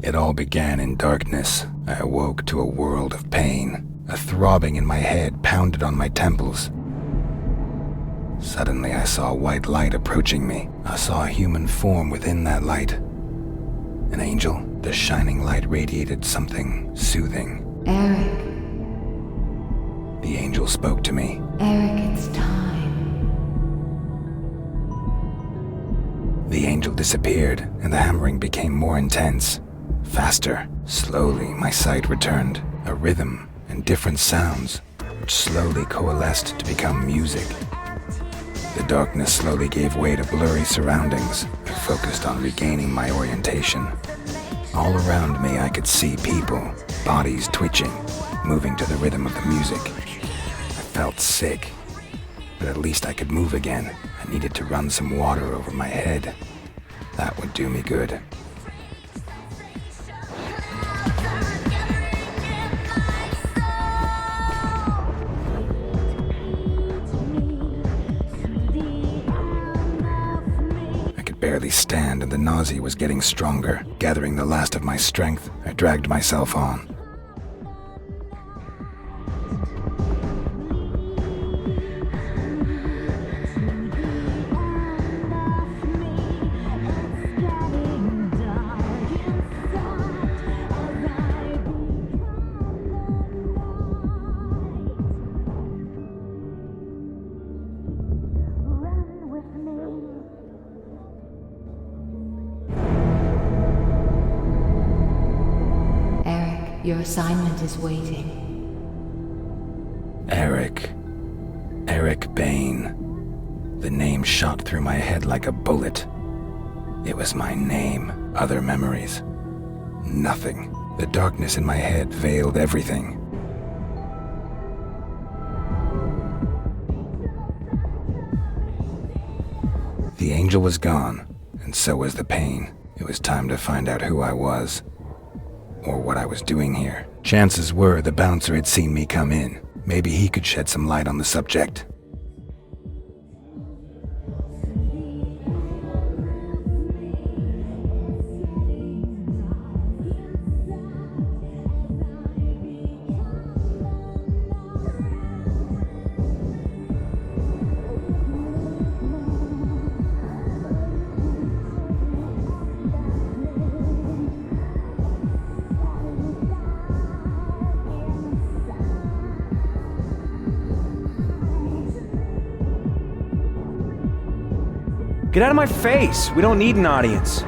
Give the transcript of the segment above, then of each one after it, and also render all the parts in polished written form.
It all began in darkness. I awoke to a world of pain. A throbbing in my head pounded on my temples. Suddenly I saw a white light approaching me. I saw a human form within that light. An angel. The shining light radiated something soothing. Eric. The angel spoke to me. Eric, it's time. The angel disappeared, and the hammering became more intense. Faster. Slowly, my sight returned. A rhythm and different sounds, which slowly coalesced to become music. The darkness slowly gave way to blurry surroundings. I focused on regaining my orientation. All around me I could see people, bodies twitching, moving to the rhythm of the music. I felt sick, but at least I could move again. I needed to run some water over my head. That would do me good. Barely stand, and the nausea was getting stronger. Gathering the last of my strength, I dragged myself on. Your assignment is waiting. Eric Bain. The name shot through my head like a bullet. It was my name. Other memories. Nothing. The darkness in my head veiled everything. The angel was gone, and so was the pain. It was time to find out who I was. Or what I was doing here. Chances were the bouncer had seen me come in. Maybe he could shed some light on the subject. Get out of my face! We don't need an audience.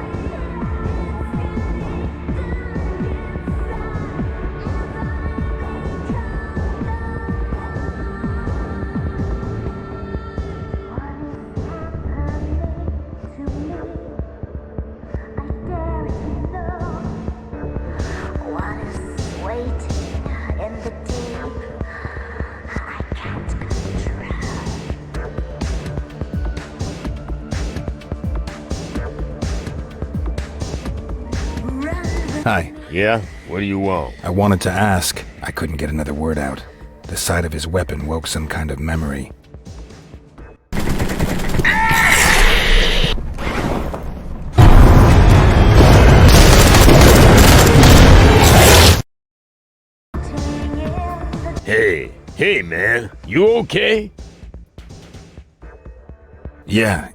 Hi. Yeah? What do you want? I wanted to ask. I couldn't get another word out. The sight of his weapon woke some kind of memory. Hey man, you okay? Yeah,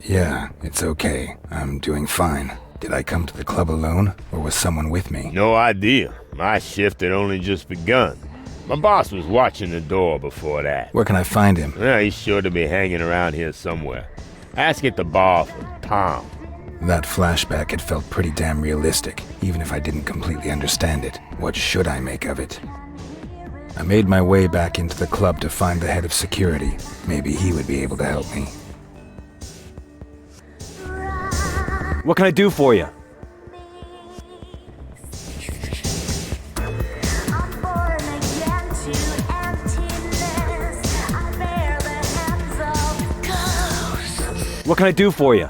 it's okay. I'm doing fine. Did I come to the club alone, or was someone with me? No idea. My shift had only just begun. My boss was watching the door before that. Where can I find him? Well, he's sure to be hanging around here somewhere. Ask at the bar for Tom. That flashback had felt pretty damn realistic, even if I didn't completely understand it. What should I make of it? I made my way back into the club to find the head of security. Maybe he would be able to help me. What can I do for you? What can I do for you?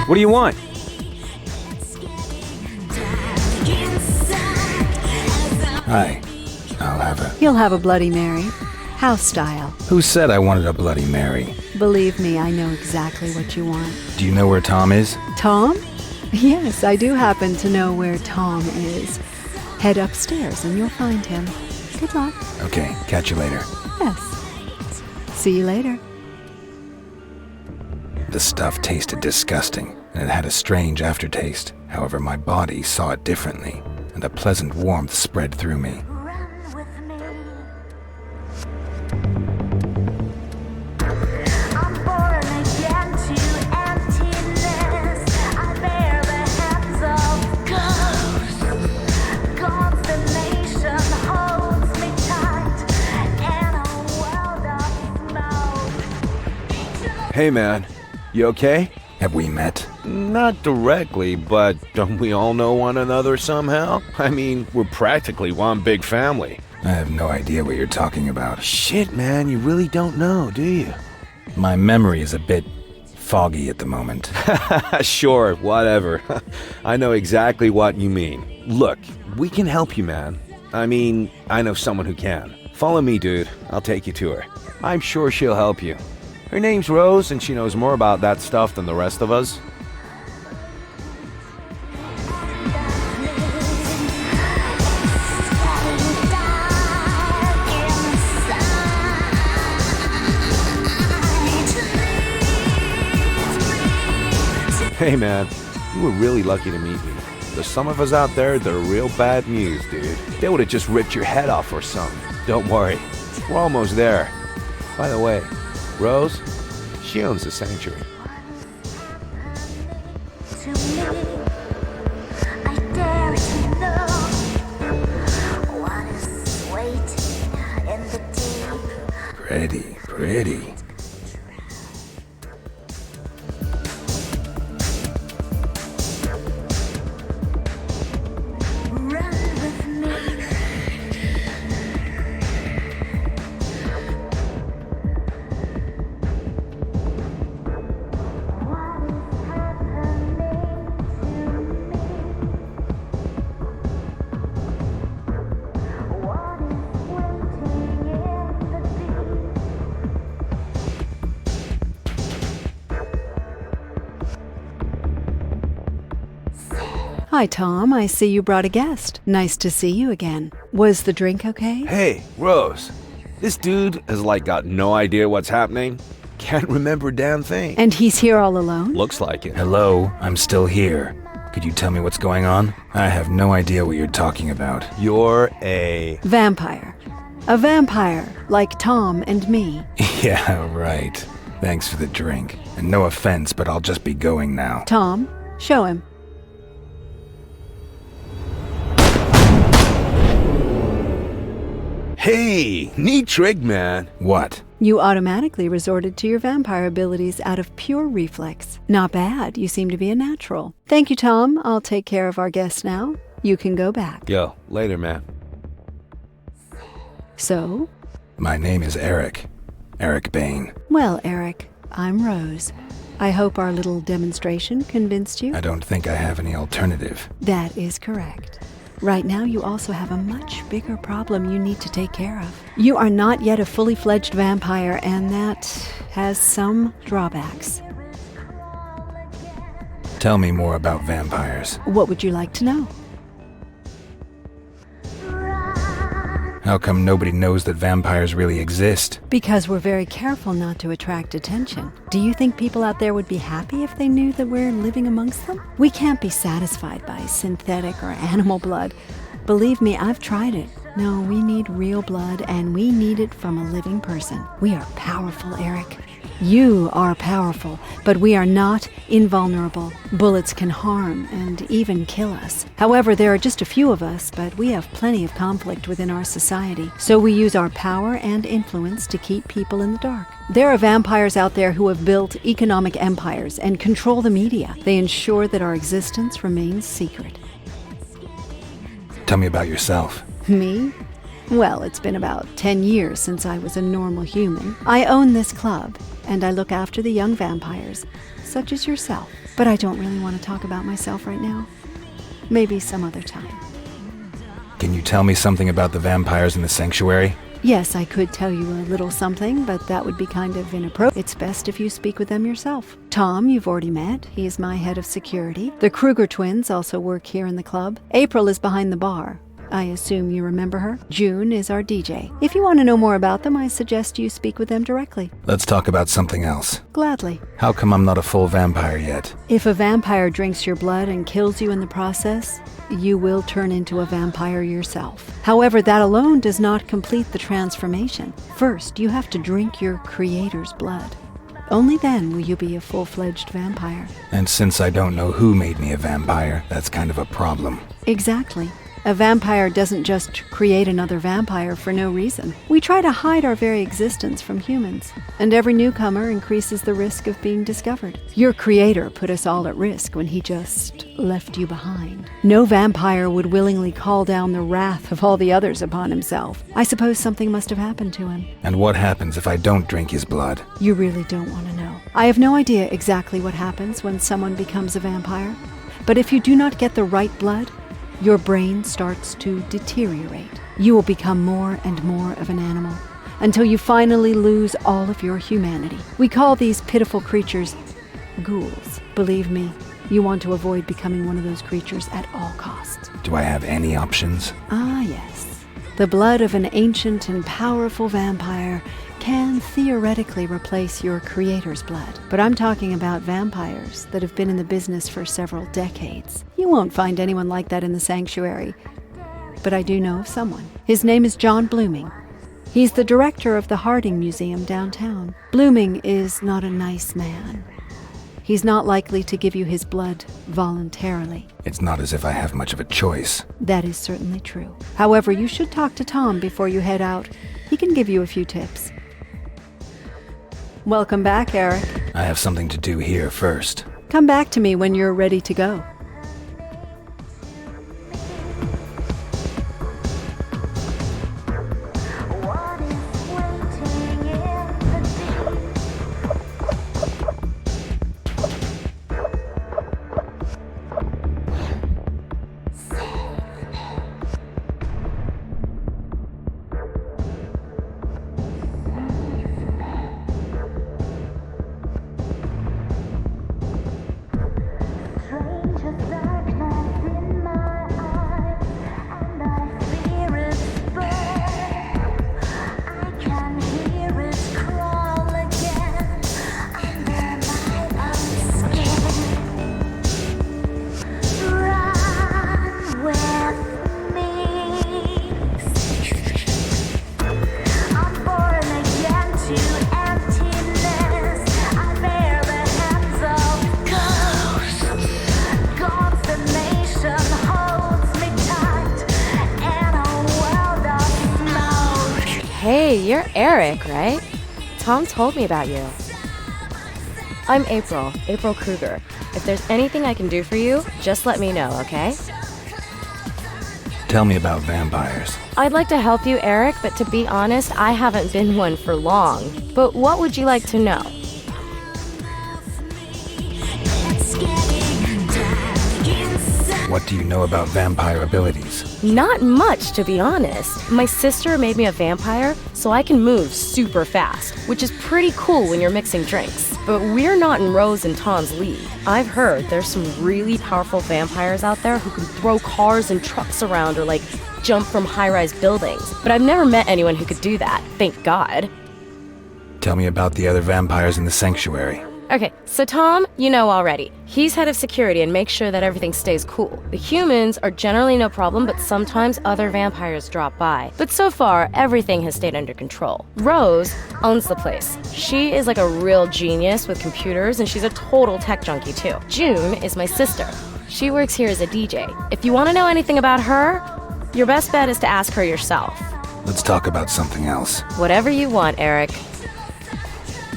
What do you want? Hi. I'll have a... You'll have a Bloody Mary. House style. Who said I wanted a Bloody Mary? Believe me, I know exactly what you want. Do you know where Tom is? Tom? Yes, I do happen to know where Tom is. Head upstairs and you'll find him. Good luck. Okay, catch you later. Yes. See you later. The stuff tasted disgusting, and it had a strange aftertaste. However, my body saw it differently, and a pleasant warmth spread through me. Hey, man. You okay? Have we met? Not directly, but don't we all know one another somehow? I mean, we're practically one big family. I have no idea what you're talking about. Shit, man, you really don't know, do you? My memory is a bit foggy at the moment. Sure, whatever. I know exactly what you mean. Look, we can help you, man. I mean, I know someone who can. Follow me, dude. I'll take you to her. I'm sure she'll help you. Her name's Rose, and she knows more about that stuff than the rest of us. Hey, man, you were really lucky to meet me. There's some of us out there that are real bad news, dude. They would have just ripped your head off or something. Don't worry, we're almost there. By the way, Rose, she owns the sanctuary. Pretty, pretty. Hi, Tom. I see you brought a guest. Nice to see you again. Was the drink okay? Hey, Rose, this dude has got no idea what's happening. Can't remember a damn thing. And he's here all alone? Looks like it. Hello, I'm still here. Could you tell me what's going on? I have no idea what you're talking about. You're a... Vampire. A vampire, like Tom and me. Yeah, right. Thanks for the drink. And no offense, but I'll just be going now. Tom, show him. Hey, neat trick, man. What? You automatically resorted to your vampire abilities out of pure reflex. Not bad. You seem to be a natural. Thank you, Tom. I'll take care of our guest now. You can go back. Yo, later, man. So? My name is Eric. Eric Bain. Well, Eric, I'm Rose. I hope our little demonstration convinced you. I don't think I have any alternative. That is correct. Right now, you also have a much bigger problem you need to take care of. You are not yet a fully fledged vampire, and that has some drawbacks. Tell me more about vampires. What would you like to know? How come nobody knows that vampires really exist? Because we're very careful not to attract attention. Do you think people out there would be happy if they knew that we're living amongst them? We can't be satisfied by synthetic or animal blood. Believe me, I've tried it. No, we need real blood, and we need it from a living person. We are powerful, Eric. You are powerful, but we are not invulnerable. Bullets can harm and even kill us. However, there are just a few of us, but we have plenty of conflict within our society. So we use our power and influence to keep people in the dark. There are vampires out there who have built economic empires and control the media. They ensure that our existence remains secret. Tell me about yourself. Me? Well, it's been about 10 years since I was a normal human. I own this club, and I look after the young vampires. such as yourself. But I don't really want to talk about myself right now. Maybe some other time. Can you tell me something about the vampires in the sanctuary? Yes, I could tell you a little something, but that would be kind of inappropriate. It's best if you speak with them yourself. Tom, you've already met. He is my head of security. The Kruger twins also work here in the club. April is behind the bar. I assume you remember her. June is our DJ. If you want to know more about them, I suggest you speak with them directly. Let's talk about something else. Gladly. How come I'm not a full vampire yet? If a vampire drinks your blood and kills you in the process, you will turn into a vampire yourself. However, that alone does not complete the transformation. First, you have to drink your creator's blood. Only then will you be a full-fledged vampire. And since I don't know who made me a vampire, that's kind of a problem. Exactly. A vampire doesn't just create another vampire for no reason. We try to hide our very existence from humans, and every newcomer increases the risk of being discovered. Your creator put us all at risk when he just left you behind. No vampire would willingly call down the wrath of all the others upon himself. I suppose something must have happened to him. And what happens if I don't drink his blood? You really don't want to know. I have no idea exactly what happens when someone becomes a vampire, but if you do not get the right blood, your brain starts to deteriorate. You will become more and more of an animal until you finally lose all of your humanity. We call these pitiful creatures ghouls. Believe me, you want to avoid becoming one of those creatures at all costs. Do I have any options? Ah, yes. The blood of an ancient and powerful vampire can theoretically replace your creator's blood. But I'm talking about vampires that have been in the business for several decades. You won't find anyone like that in the sanctuary. But I do know of someone. His name is John Blooming. He's the director of the Harding Museum downtown. Blooming is not a nice man. He's not likely to give you his blood voluntarily. It's not as if I have much of a choice. That is certainly true. However, you should talk to Tom before you head out. He can give you a few tips. Welcome back, Eric. I have something to do here first. Come back to me when you're ready to go. Hey, you're Eric, right? Tom told me about you. I'm April Kruger. If there's anything I can do for you, just let me know, okay? Tell me about vampires. I'd like to help you, Eric, but to be honest, I haven't been one for long. But what would you like to know? What do you know about vampire abilities? Not much, to be honest. My sister made me a vampire, so I can move super fast, which is pretty cool when you're mixing drinks. But we're not in Rose and Tom's league. I've heard there's some really powerful vampires out there who can throw cars and trucks around or, jump from high-rise buildings. But I've never met anyone who could do that, thank God. Tell me about the other vampires in the sanctuary. Okay, so Tom, you know already. He's head of security and makes sure that everything stays cool. The humans are generally no problem, but sometimes other vampires drop by. But so far, everything has stayed under control. Rose owns the place. She is like a real genius with computers, and she's a total tech junkie too. June is my sister. She works here as a DJ. If you want to know anything about her, your best bet is to ask her yourself. Let's talk about something else. Whatever you want, Eric.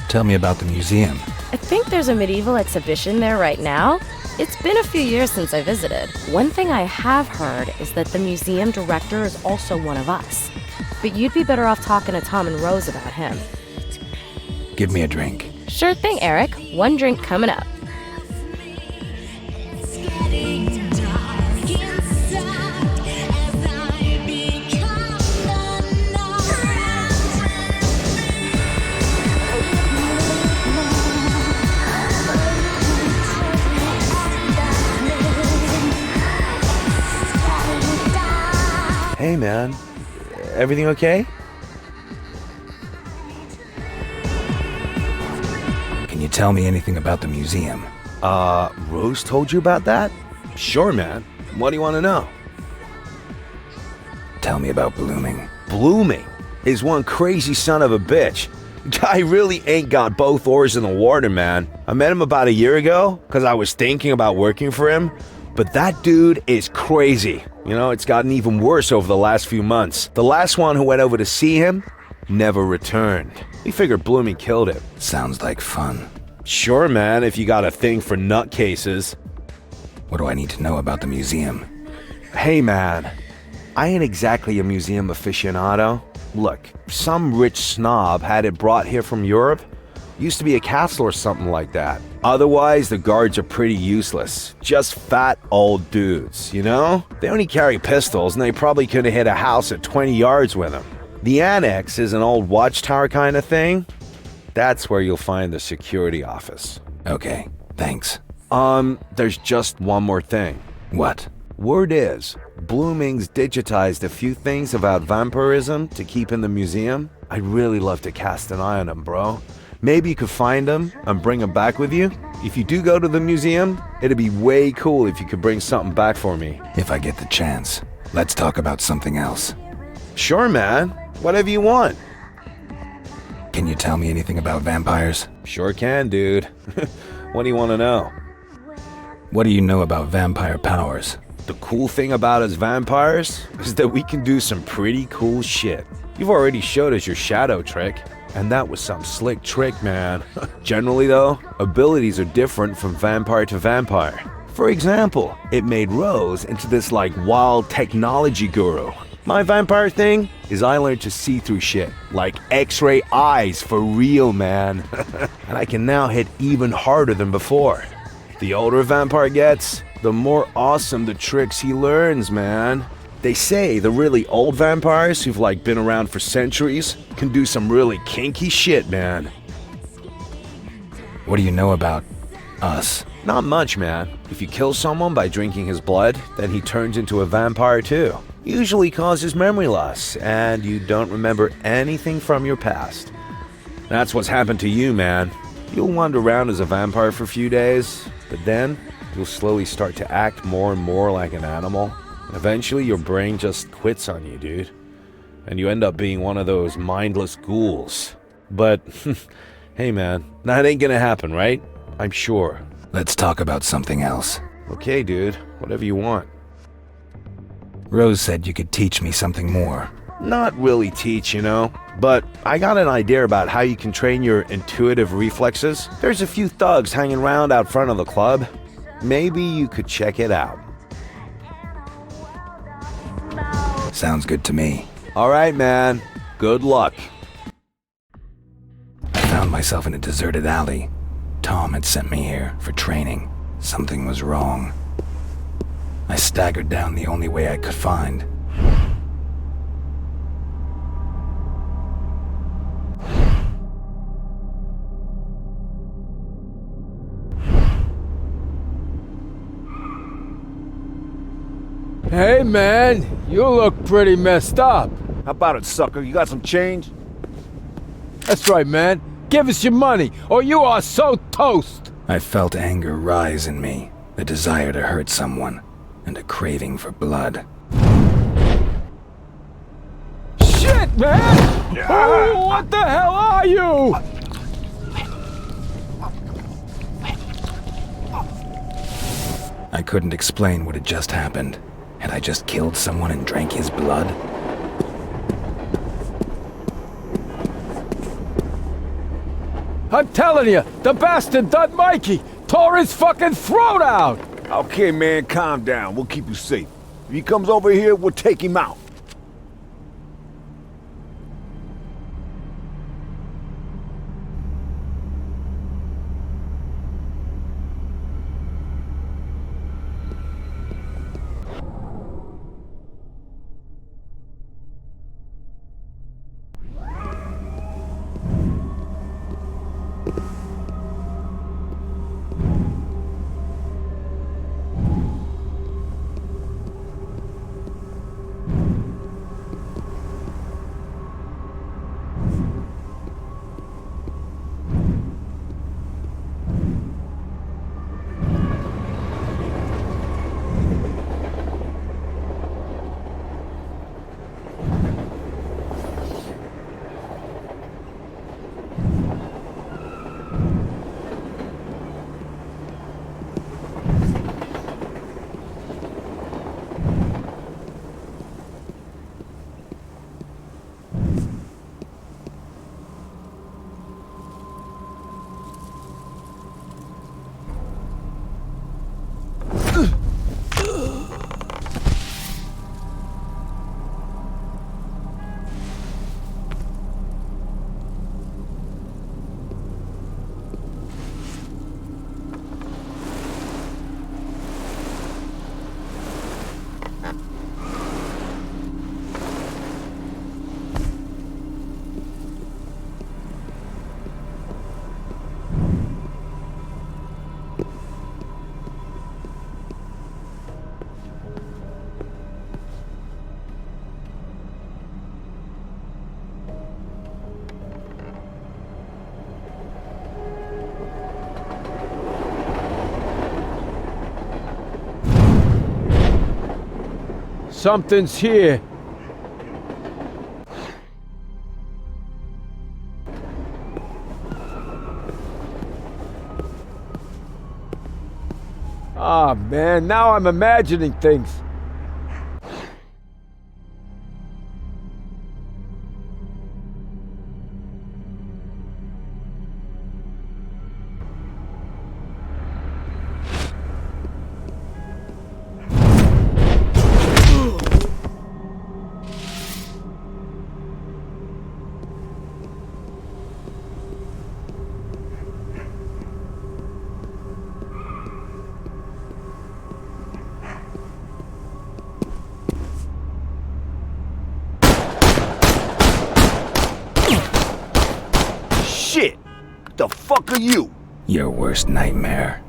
Tell me about the museum. I think there's a medieval exhibition there right now. It's been a few years since I visited. One thing I have heard is that the museum director is also one of us. But you'd be better off talking to Tom and Rose about him. Give me a drink. Sure thing, Eric. One drink coming up. man. Everything okay? Can you tell me anything about the museum? Rose told you about that? Sure, man. What do you want to know? Tell me about Blooming. Blooming is one crazy son of a bitch. Guy really ain't got both oars in the water, man. I met him about a year ago because I was thinking about working for him. But that dude is crazy. You know, it's gotten even worse over the last few months. The last one who went over to see him never returned. We figured Blooming killed him. Sounds like fun. Sure, man, if you got a thing for nutcases. What do I need to know about the museum? Hey, man, I ain't exactly a museum aficionado. Look, some rich snob had it brought here from Europe. Used to be a castle or something like that. Otherwise, the guards are pretty useless. Just fat old dudes, you know? They only carry pistols and they probably could have hit a house at 20 yards with them. The annex is an old watchtower kind of thing. That's where you'll find the security office. Okay, thanks. There's just one more thing. What? Word is, Blooming's digitized a few things about vampirism to keep in the museum. I'd really love to cast an eye on them, bro. Maybe you could find them and bring them back with you. If you do go to the museum, it'd be way cool if you could bring something back for me. If I get the chance, let's talk about something else. Sure, man. Whatever you want. Can you tell me anything about vampires? Sure can, dude. What do you want to know? What do you know about vampire powers? The cool thing about us vampires is that we can do some pretty cool shit. You've already showed us your shadow trick. And that was some slick trick, man. Generally though, abilities are different from vampire to vampire. For example, it made Rose into this like wild technology guru. My vampire thing is I learned to see through shit, like X-ray eyes for real, man. And I can now hit even harder than before. The older a vampire gets, the more awesome the tricks he learns, man. They say the really old vampires who've like been around for centuries can do some really kinky shit, man. What do you know about us? Not much, man. If you kill someone by drinking his blood, then he turns into a vampire too. Usually causes memory loss, and you don't remember anything from your past. That's what's happened to you, man. You'll wander around as a vampire for a few days, but then you'll slowly start to act more and more like an animal. Eventually, your brain just quits on you, dude. And you end up being one of those mindless ghouls. But, hey man, that ain't gonna happen, right? I'm sure. Let's talk about something else. Okay, dude. Whatever you want. Rose said you could teach me something more. Not really teach, you know. But I got an idea about how you can train your intuitive reflexes. There's a few thugs hanging around out front of the club. Maybe you could check it out. Sounds good to me. All right, man. Good luck. I found myself in a deserted alley. Tom had sent me here for training. Something was wrong. I staggered down the only way I could find. Hey man, you look pretty messed up. How about it, sucker? You got some change? That's right, man. Give us your money, or you are so toast! I felt anger rise in me, the desire to hurt someone, and a craving for blood. Shit, man! Oh, what the hell are you? I couldn't explain what had just happened. Had I just killed someone and drank his blood? I'm telling you, the bastard done Mikey! Tore his fucking throat out! Okay, man, calm down. We'll keep you safe. If he comes over here, we'll take him out. Something's here. Ah, man, now I'm imagining things. Shit! What the fuck are you? Your worst nightmare.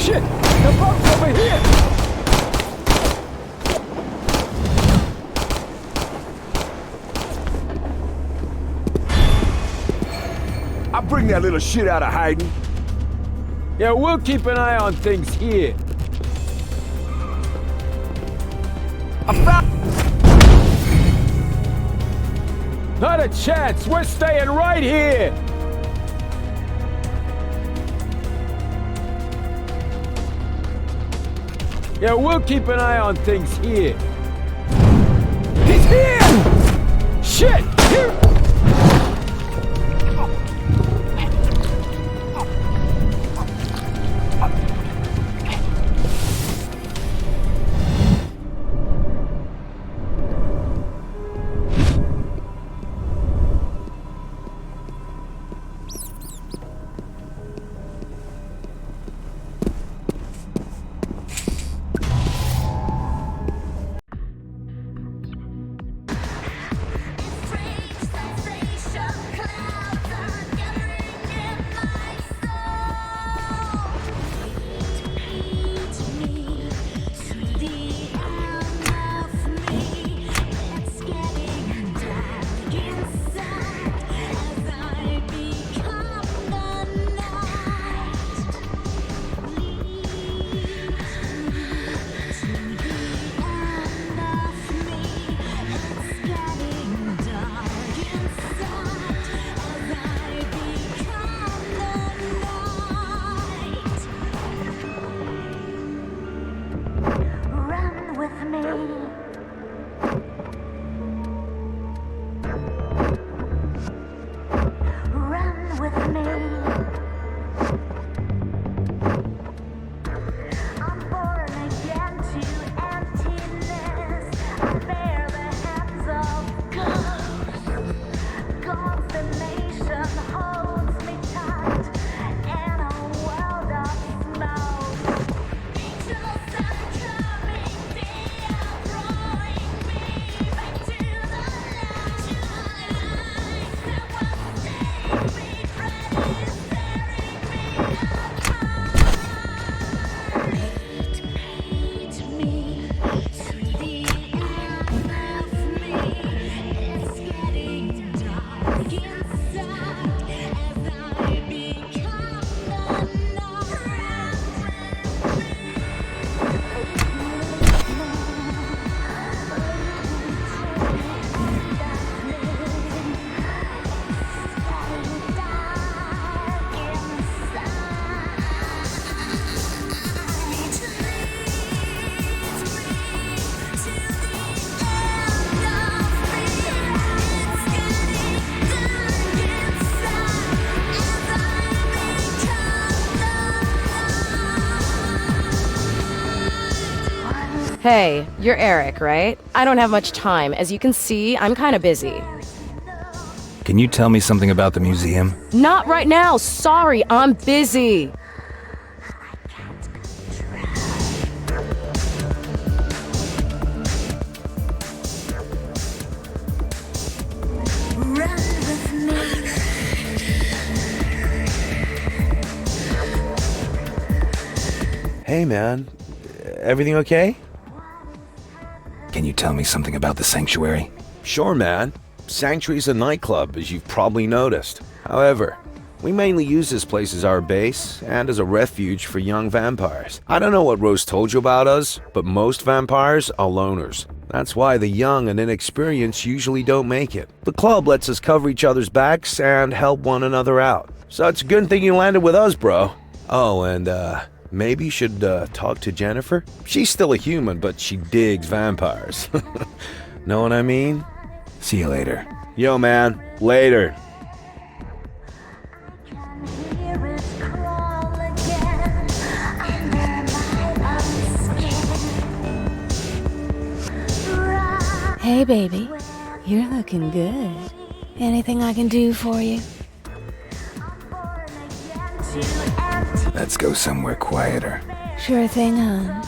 Shit! The boat's over here! I'll bring that little shit out of hiding. Yeah, we'll keep an eye on things here. I found... Not a chance! We're staying right here! Yeah, we'll keep an eye on things here. He's here! Shit! Here! Hey, you're Eric, right? I don't have much time. As you can see, I'm kind of busy. Can you tell me something about the museum? Not right now. Sorry, I'm busy. Hey, man. Everything okay? Can you tell me something about the sanctuary? Sure, man. Sanctuary's a nightclub, as you've probably noticed. However, we mainly use this place as our base and as a refuge for young vampires. I don't know what Rose told you about us, but most vampires are loners. That's why the young and inexperienced usually don't make it. The club lets us cover each other's backs and help one another out. So it's a good thing you landed with us, bro. Oh, and maybe you should talk to Jennifer? She's still a human, but she digs vampires. Know what I mean? See you later. Yo, man. Later. Hey, baby. You're looking good. Anything I can do for you? Let's go somewhere quieter. Sure thing, hon.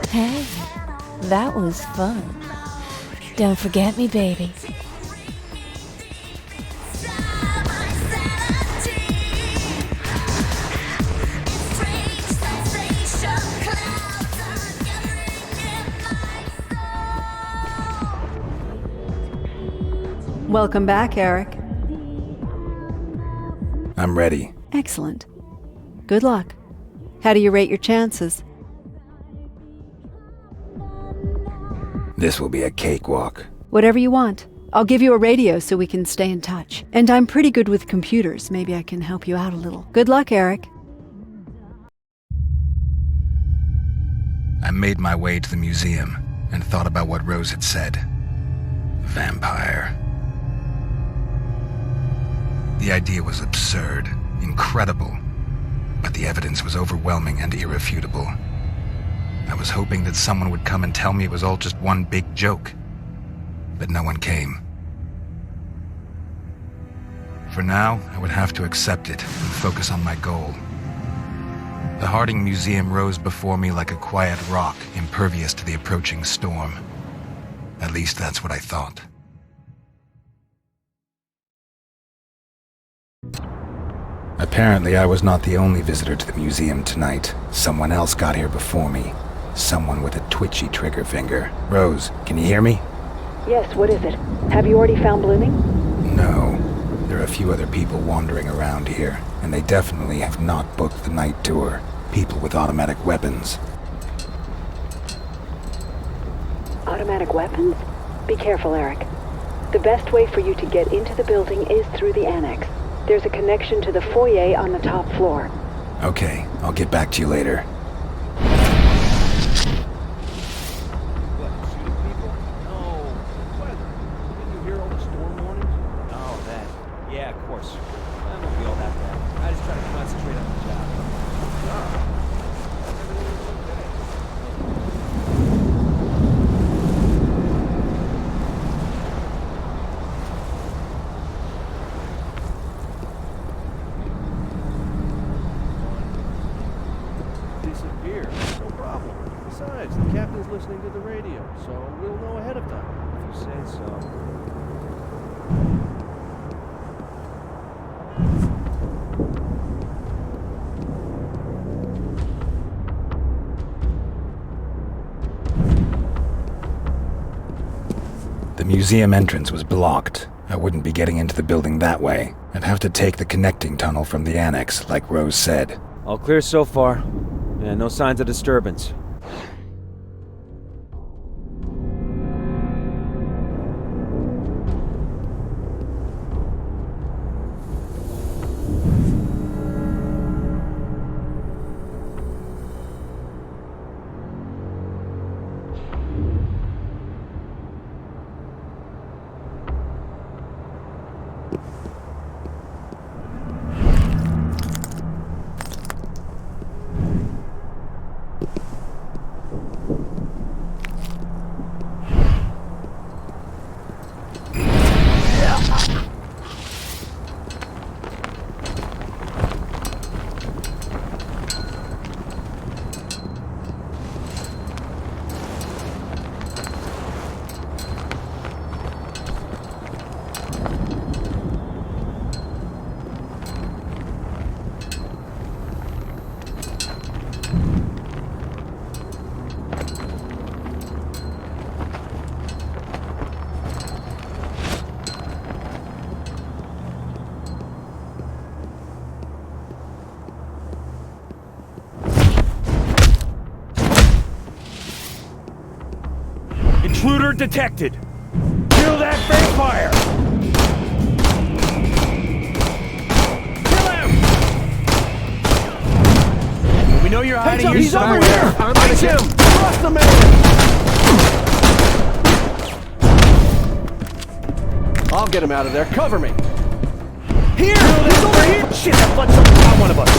Hey, that was fun. Don't forget me, baby. Welcome back, Eric. I'm ready. Excellent. Good luck. How do you rate your chances? This will be a cakewalk. Whatever you want. I'll give you a radio so we can stay in touch. And I'm pretty good with computers. Maybe I can help you out a little. Good luck, Eric. I made my way to the museum and thought about what Rose had said. Vampire. The idea was absurd, incredible, but the evidence was overwhelming and irrefutable. I was hoping that someone would come and tell me it was all just one big joke, but no one came. For now, I would have to accept it and focus on my goal. The Harding Museum rose before me like a quiet rock, impervious to the approaching storm. At least that's what I thought. Apparently, I was not the only visitor to the museum tonight. Someone else got here before me. Someone with a twitchy trigger finger. Rose, can you hear me? Yes, what is it? Have you already found Blooming? No. There are a few other people wandering around here, and they definitely have not booked the night tour. People with automatic weapons. Automatic weapons? Be careful, Eric. The best way for you to get into the building is through the annex. There's a connection to the foyer on the top floor. Okay, I'll get back to you later. Listening to the radio, so we'll know ahead of time, if you say so. The museum entrance was blocked. I wouldn't be getting into the building that way. I'd have to take the connecting tunnel from the annex, like Rose said. All clear so far. Yeah, no signs of disturbance. Intruder detected! Kill that vampire! Kill him! We know you're hiding here somewhere. He's over here! I'm gonna him! Trust the man! I'll get him out of there. Cover me. Here! He's over here! Shit, that blood something got one of us!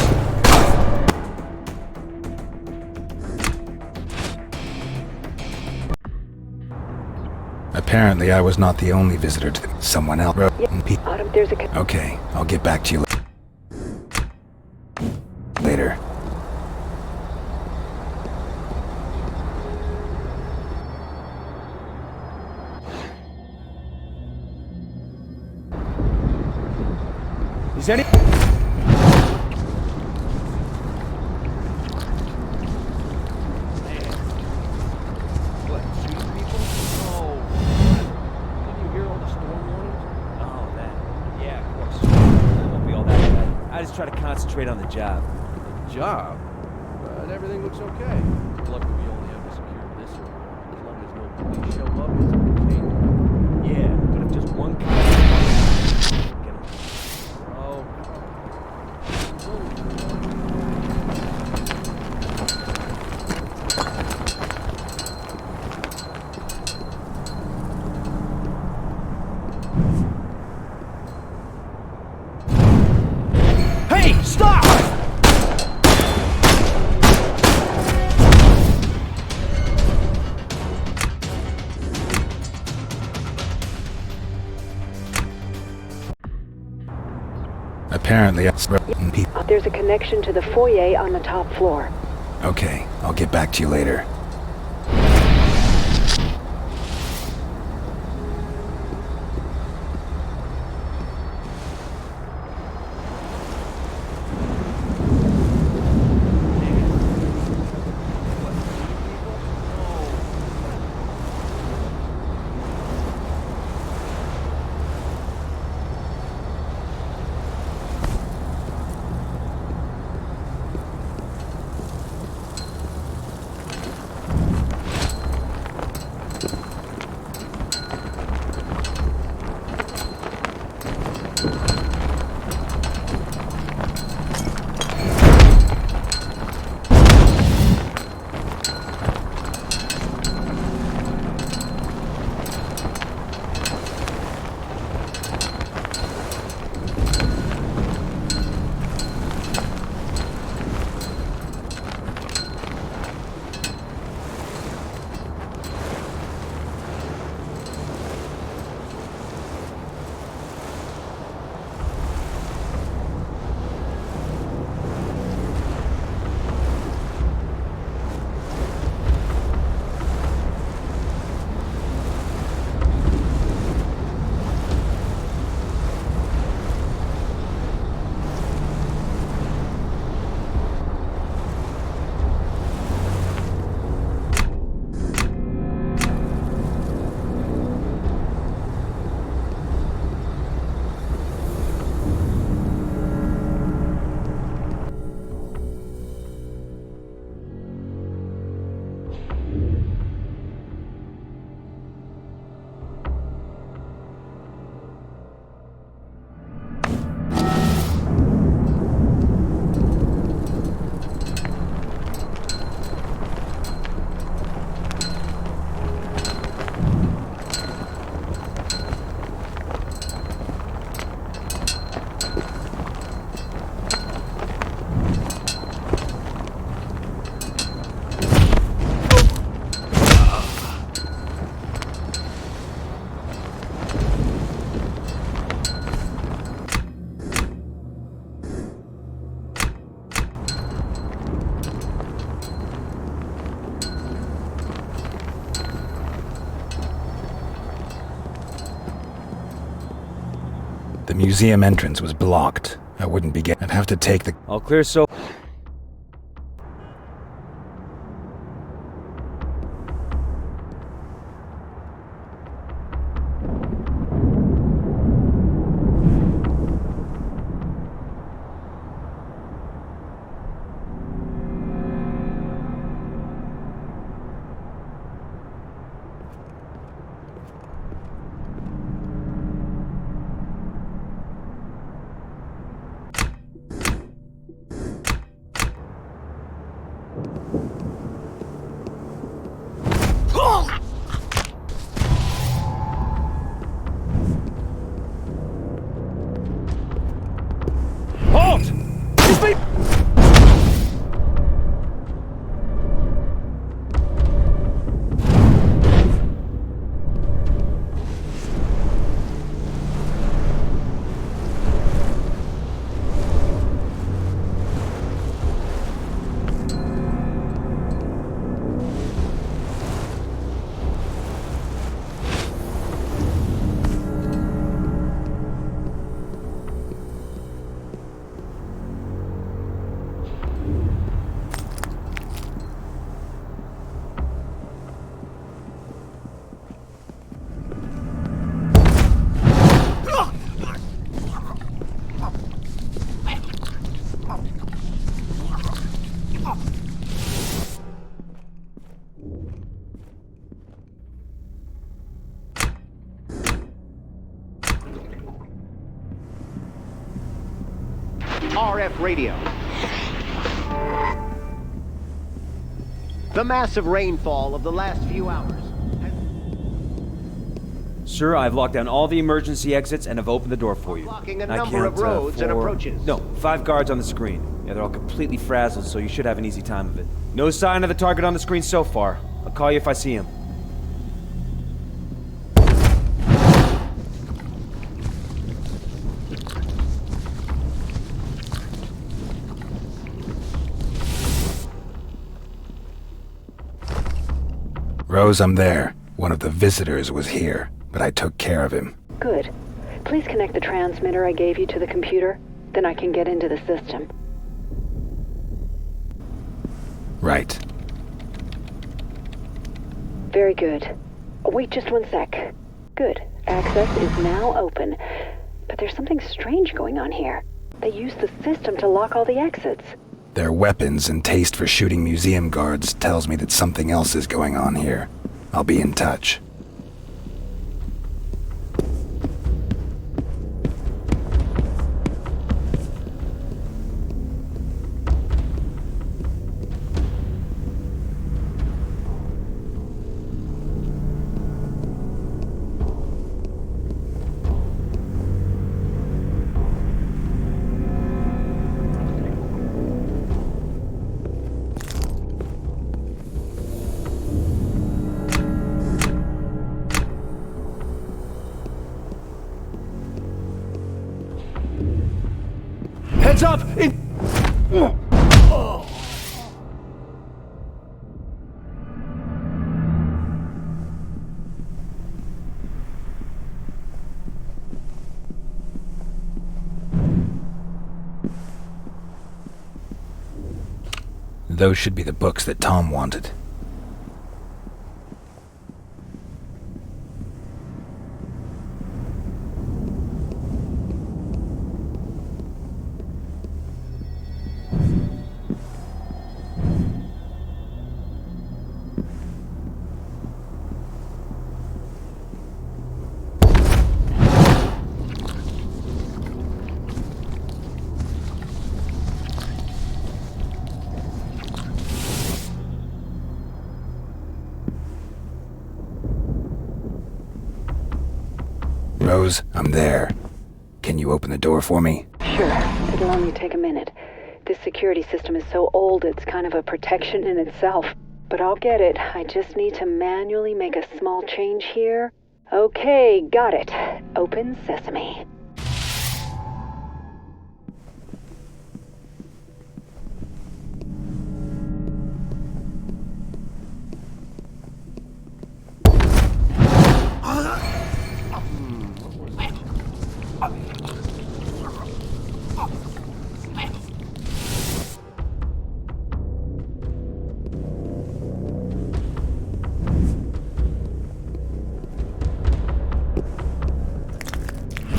Apparently, I was not the only visitor to someone else. Autumn, there's a... Okay, I'll get back to you later. Is any... What, shoot people? No. Didn't you hear all the storm warnings? Oh, that. Yeah, of course. That won't be all that bad. I just try to concentrate on the job. The job? But everything looks okay. Luckily, we only have to secure this room. As long as no police show up, it's okay. Yeah, but if just one cop... Oh. Hey, stop! Apparently, There's a connection to the foyer on the top floor. Okay, I'll get back to you later. The museum entrance was blocked. I wouldn't be I'd have to take the... All clear, so... RF radio. The massive rainfall of the last few hours. Sir, I've locked down all the emergency exits and have opened the door for you. Blocking a I number of count, roads and 4... approaches. No, 5 guards on the screen. Yeah, they're all completely frazzled, so you should have an easy time of it. No sign of the target on the screen so far. I'll call you if I see him. Rose, I'm there. One of the visitors was here, but I took care of him. Good. Please connect the transmitter I gave you to the computer. Then I can get into the system. Right. Very good. Wait just 1 sec. Good. Access is now open. But there's something strange going on here. They used the system to lock all the exits. Their weapons and taste for shooting museum guards tells me that something else is going on here. I'll be in touch. Heads up! Those should be the books that Tom wanted. Rose, I'm there. Can you open the door for me? Sure. It'll only take a minute. This security system is so old it's kind of a protection in itself. But I'll get it. I just need to manually make a small change here. Okay, got it. Open sesame.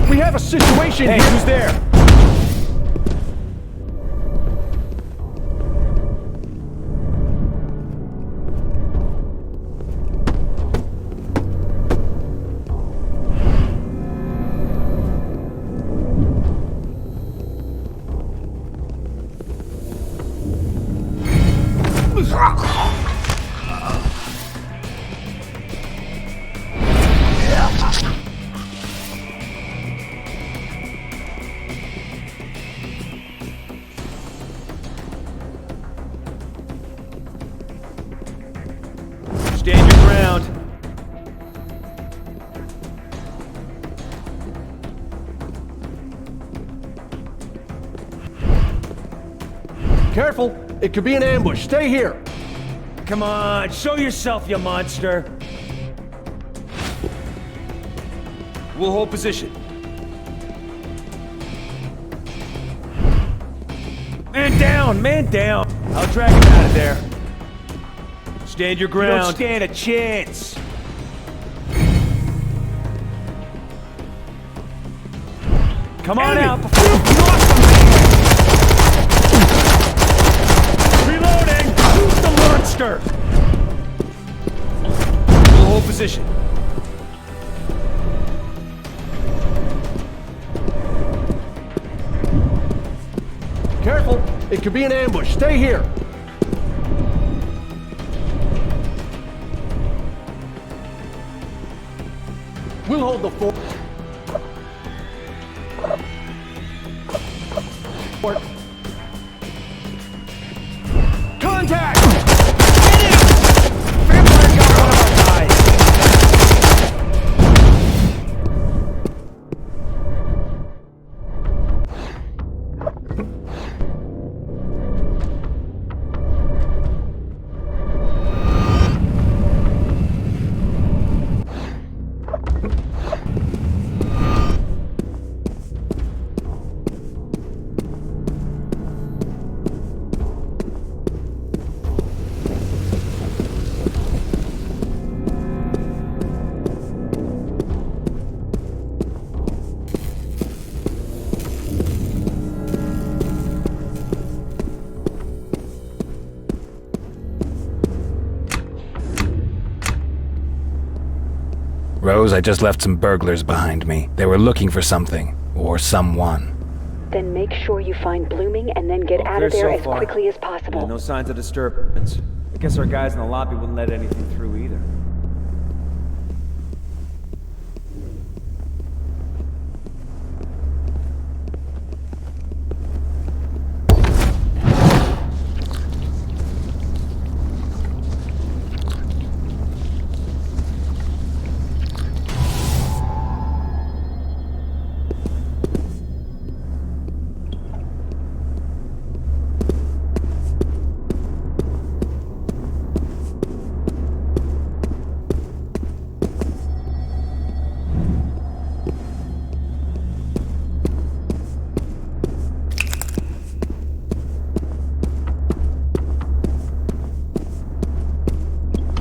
We have a situation! Hey, who's there? Stand your ground. Careful! It could be an ambush. Stay here! Come on, show yourself, you monster. We'll hold position. Man down, man down. I'll drag him out of there. Stand your ground. You don't stand a chance. Come on out before you block them. Reloading! Who's the monster? We'll hold position. It could be an ambush. Stay here. We'll hold the fort. Contact! Hit him! Vampire got one of our guys! Rose, I just left some burglars behind me. They were looking for something, or someone. Then make sure you find Blooming and then get out of there as quickly as possible. Yeah, no signs of disturbance. I guess our guys in the lobby wouldn't let anything through either.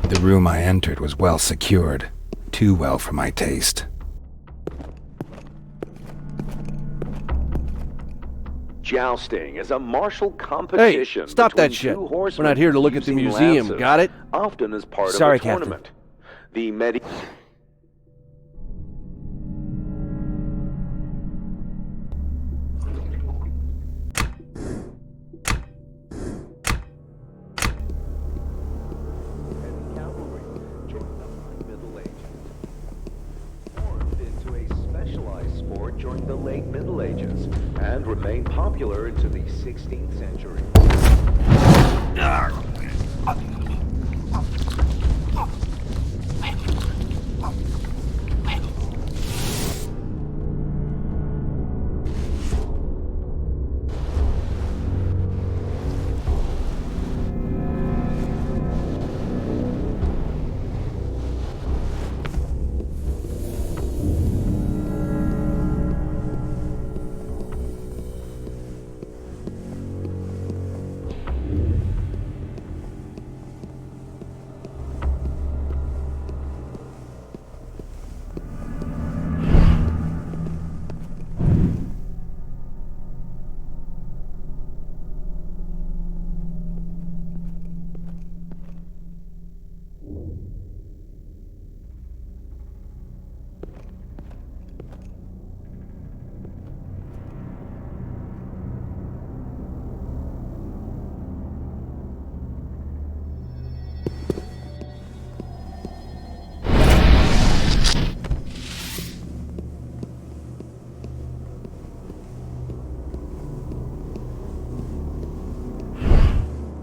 The room I entered was well secured. Too well for my taste. Jousting is a martial competition. Hey, stop that between shit. two We're horsemen not here to look at the using museum, lances, got it? Often as part Sorry, of a Captain. tournament. The medieval. Cavalry during the High Middle Ages. Formed into a specialized sport during the late Middle Ages and remained popular into the 16th century.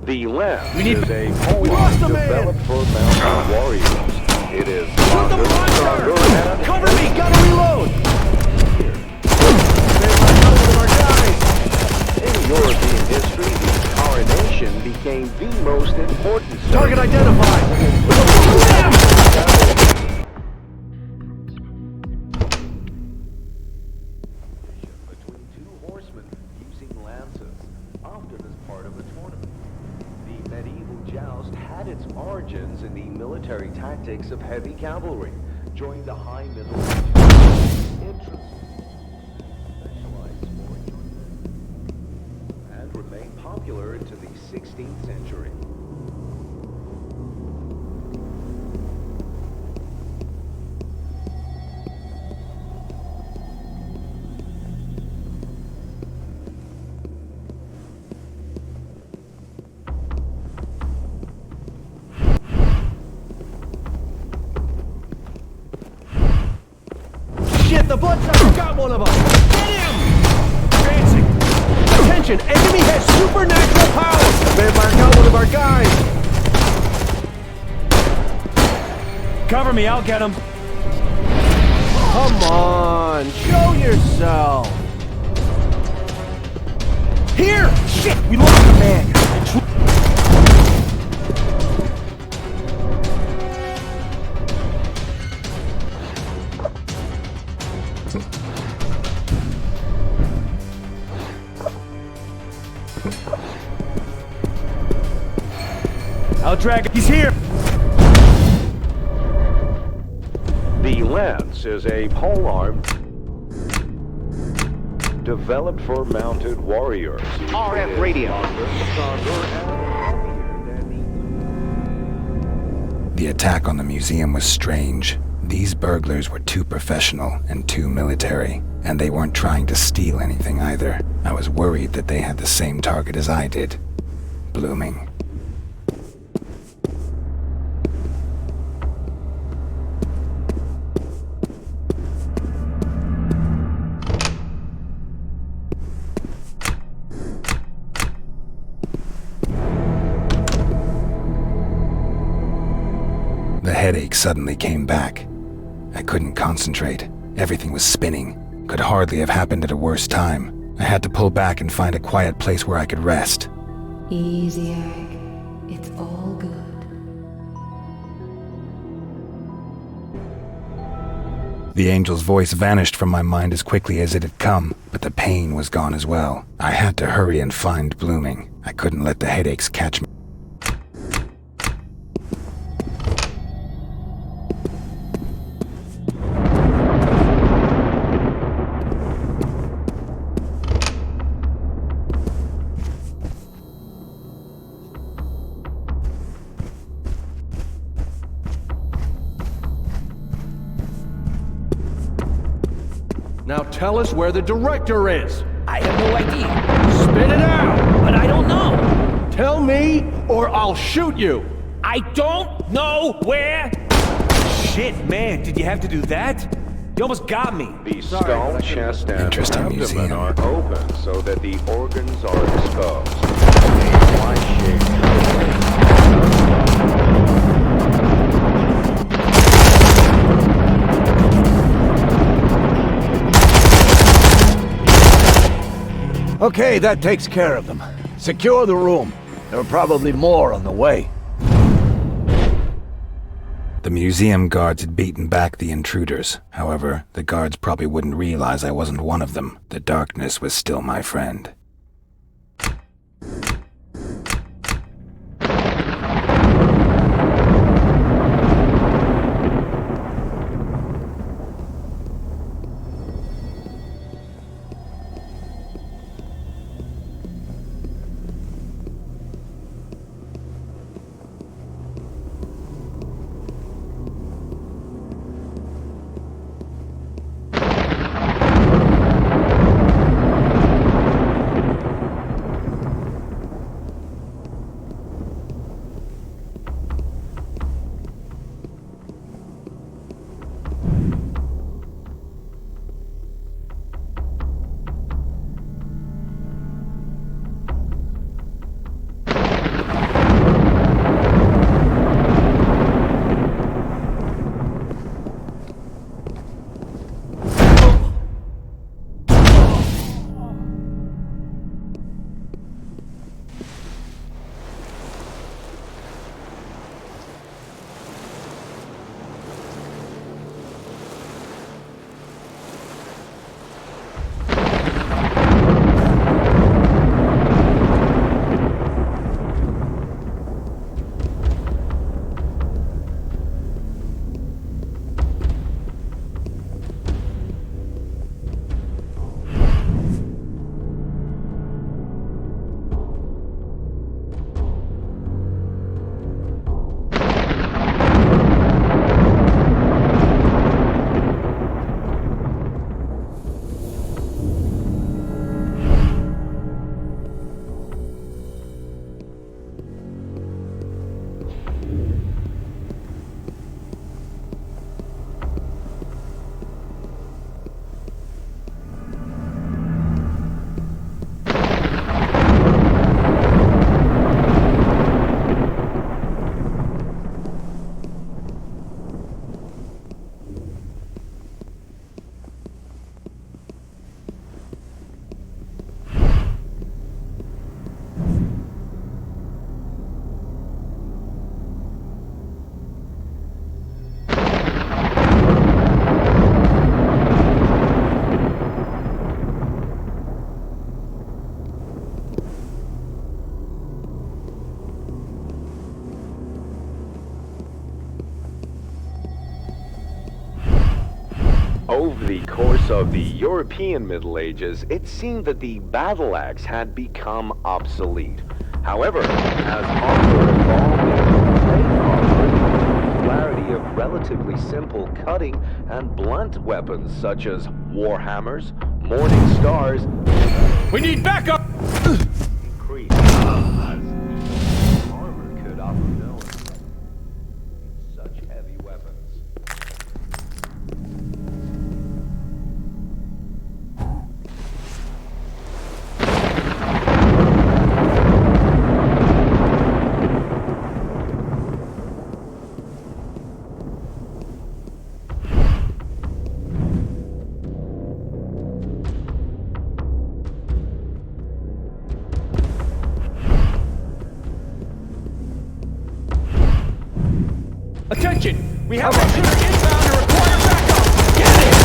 The lens is a pole developed for mountain warriors. It is longer, stronger, and Cover me! Gotta reload! in European history, the coronation became the most important Target identified! between two horsemen using lances, often as part of a tournament. The medieval joust had its origins in the military tactics of heavy cavalry during the High Middle Ages. Specialized sport and remained popular into the 16th century. the Bloodsucker got one of them! Get him! Advancing! Attention! Enemy has supernatural powers! The vampire got one of our guys! Cover me, I'll get him. Come on! Show yourself! Here! Shit! We lost the man! I'll drag him. He's here! The Lance is a polearm developed for mounted warriors. RF radio. The attack on the museum was strange. These burglars were too professional and too military, and they weren't trying to steal anything either. I was worried that they had the same target as I did. Blooming. The headache suddenly came back. I couldn't concentrate. Everything was spinning. Could hardly have happened at a worse time. I had to pull back and find a quiet place where I could rest. Easy, Eric. It's all good. The angel's voice vanished from my mind as quickly as it had come, but the pain was gone as well. I had to hurry and find Blooming. I couldn't let the headaches catch me. Now tell us where the director is! I have no idea. Spit it out! But I don't know. Tell me, or I'll shoot you! I don't know where. Shit, man, did you have to do that? You almost got me. The skull, chest, and Interesting abdomen museum. are open so that the organs are exposed. Okay, that takes care of them. Secure the room. There are probably more on the way. The museum guards had beaten back the intruders. However, the guards probably wouldn't realize I wasn't one of them. The darkness was still my friend. course of the European Middle Ages, it seemed that the battle axe had become obsolete. However, as armor evolved into plate armor, the popularity of relatively simple cutting and blunt weapons such as warhammers, morning stars, We need backup! increased as the armor could offer no effect in such heavy weapons. Attention! We have a shooter inbound and require backup! Get it!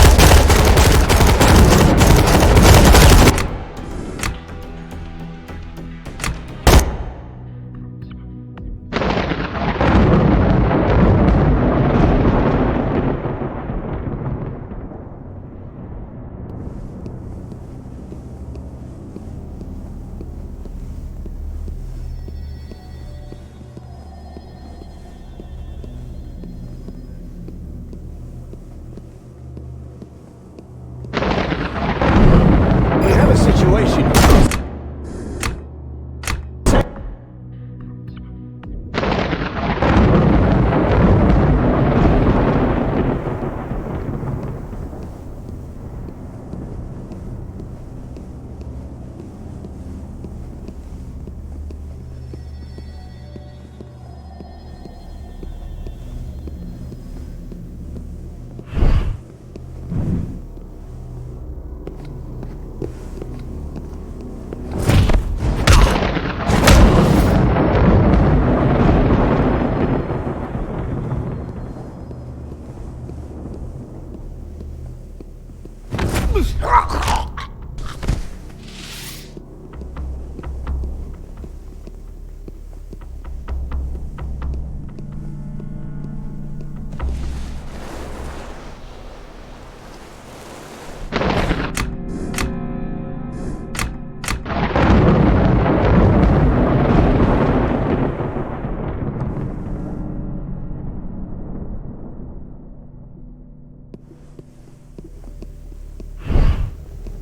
We have a situation.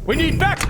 We need backup!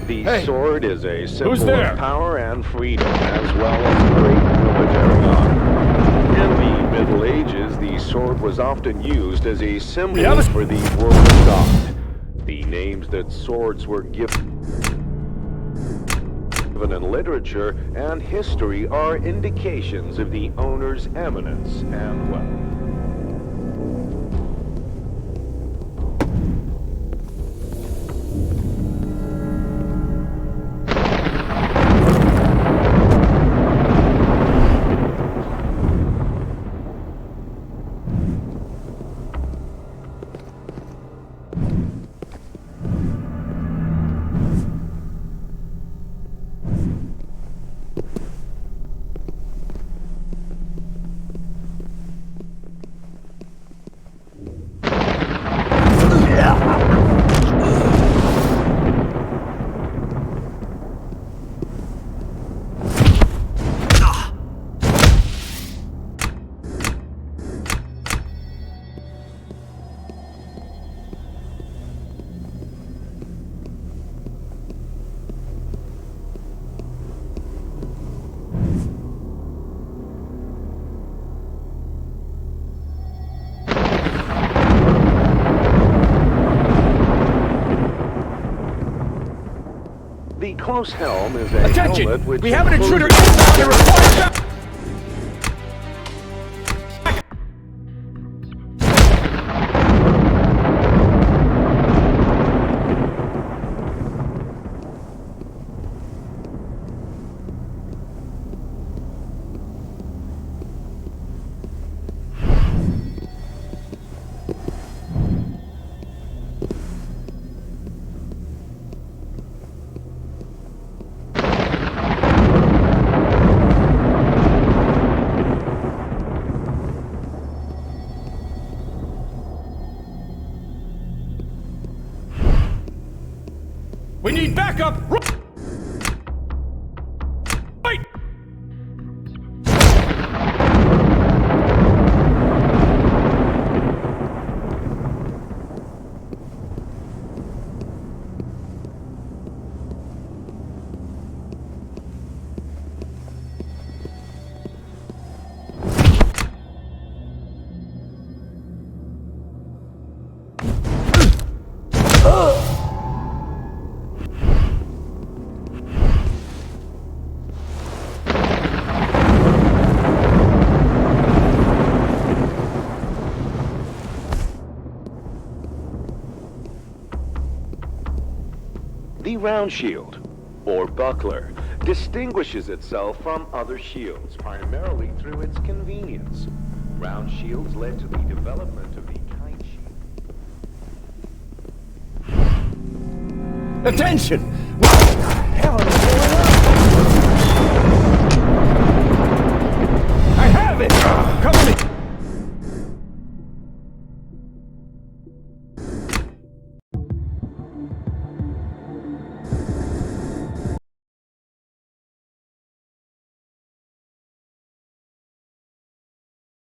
The sword is a symbol there? of power and freedom, as well as great military honor. In the Middle Ages, the sword was often used as a symbol for the word of God. The names that swords were given in literature and history are indications of the owner's eminence and wealth. close helm is a Attention! helmet which We have an includes- intruder inbound and requires back. We need backup! Right! The round shield, or buckler, distinguishes itself from other shields primarily through its convenience. Round shields led to the development of the kite shield. Attention!